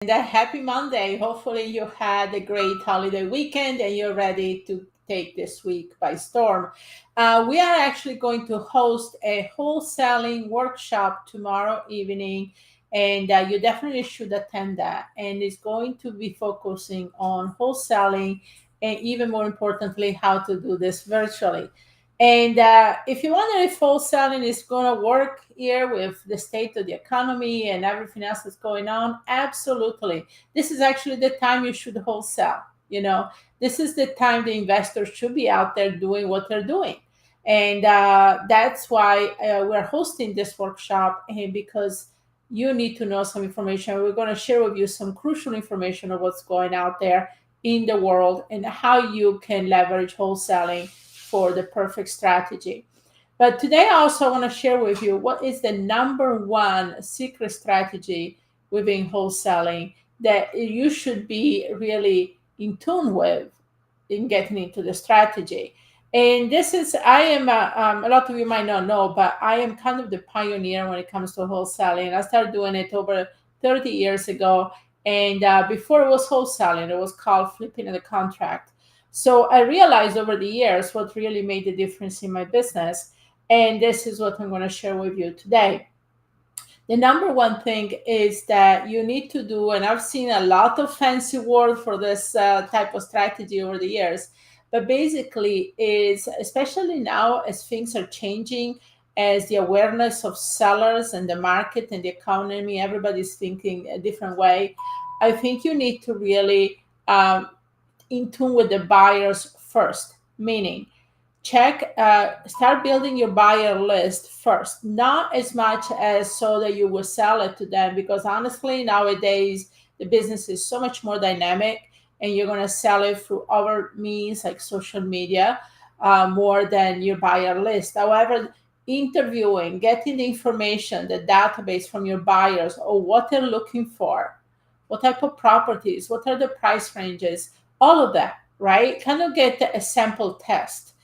And a happy Monday. Hopefully, you had a great holiday weekend and you're ready to take this week by storm. We are actually going to host a wholesaling workshop tomorrow evening, and you definitely should attend that. And it's going to be focusing on wholesaling and, even more importantly, how to do this virtually. And if you wonder if wholesaling is going to work here with the state of the economy and everything else that's going on, absolutely. This is actually the time you should wholesale. This is the time the investors should be out there doing what they're doing. And that's why we're hosting this workshop, and because you need to know some information. We're going to share with you some crucial information of what's going out there in the world and how you can leverage wholesaling for the perfect strategy. But today I also want to share with you what is the number one secret strategy within wholesaling that you should be really in tune with in getting into the strategy. And this is, I am, a lot of you might not know, but I am kind of the pioneer when it comes to wholesaling. I started doing it over 30 years ago. And before it was wholesaling, it was called flipping the contract. So I realized over the years what really made the difference in my business. And this is what I'm going to share with you today. The number one thing is that you need to do, and I've seen a lot of fancy word for this type of strategy over the years, but basically is, especially now as things are changing, as the awareness of sellers and the market and the economy, everybody's thinking a different way. I think you need to really in tune with the buyers first, meaning start building your buyer list first, not as much as so that you will sell it to them, because honestly nowadays the business is so much more dynamic and you're going to sell it through other means like social media more than your buyer list. However, interviewing, getting the information, the database from your buyers or what they're looking for, what type of properties, what are the price ranges, all of that, right? Kind of get a sample test.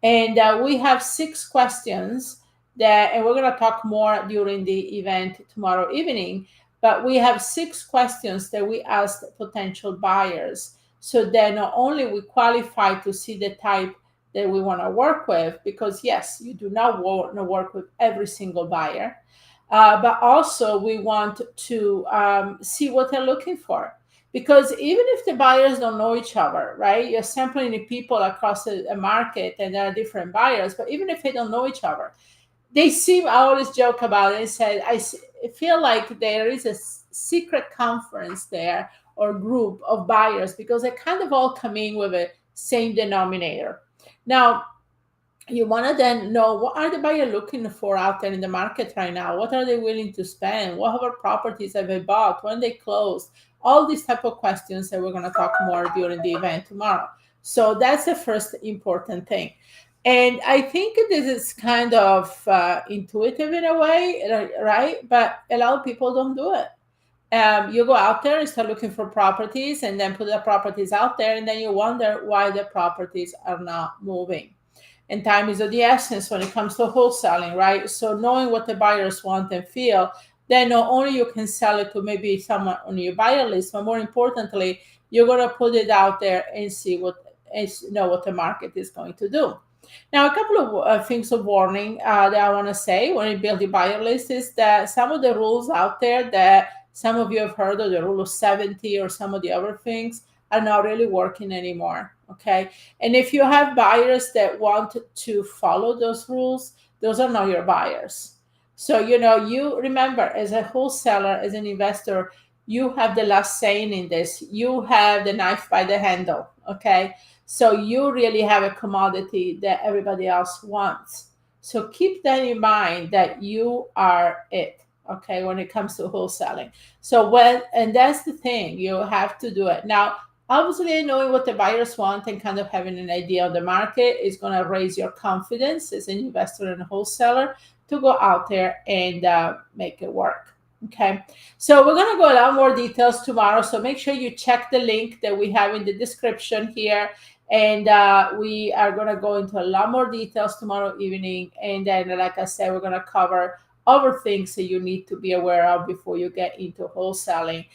And we have 6 questions that, and we're going to talk more during the event tomorrow evening, but we have 6 questions that we asked potential buyers. So that not only we qualify to see the type that we want to work with, because yes, you do not want to work with every single buyer, but also we want to see what they're looking for. Because even if the buyers don't know each other, right? You're sampling the people across a market and there are different buyers, but even if they don't know each other, they seem, I always joke about it and said, feel like there is a secret conference there or group of buyers because they kind of all come in with a same denominator. Now, you want to then know what are the buyer looking for out there in the market right now, what are they willing to spend, what other properties have they bought, when they closed, all these type of questions that we're going to talk more during the event tomorrow. So that's the first important thing. And I think this is kind of intuitive in a way, right? But a lot of people don't do it. You go out there and start looking for properties and then put the properties out there, and then you wonder why the properties are not moving. And time is of the essence when it comes to wholesaling, right? So knowing what the buyers want and feel, then not only you can sell it to maybe someone on your buyer list, but more importantly, you're going to put it out there and see what what the market is going to do. Now, a couple of things of warning that I want to say when you build your buyer list is that some of the rules out there that some of you have heard of, the rule of 70 or some of the other things, are not really working anymore. Okay. And if you have buyers that want to follow those rules, those are not your buyers. So, you remember as a wholesaler, as an investor, you have the last saying in this. You have the knife by the handle. Okay. So you really have a commodity that everybody else wants. So keep that in mind that you are it. Okay. When it comes to wholesaling. So and that's the thing, you have to do it. Now, obviously, knowing what the buyers want and kind of having an idea of the market is going to raise your confidence as an investor and a wholesaler to go out there and make it work. Okay, so we're going to go a lot more details tomorrow. So make sure you check the link that we have in the description here. And we are going to go into a lot more details tomorrow evening. And then, like I said, we're going to cover other things that you need to be aware of before you get into wholesaling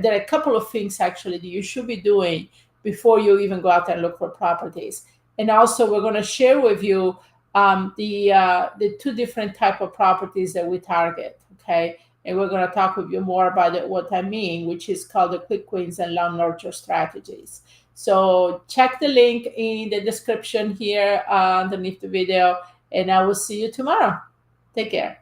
there are a couple of things actually that you should be doing before you even go out and look for properties. And also, we're going to share with you the two different type of properties that we target. Okay, and we're going to talk with you more about it, what I mean, which is called the quick wins and long nurture strategies. So check the link in the description here underneath the video, and I will see you tomorrow. Take care.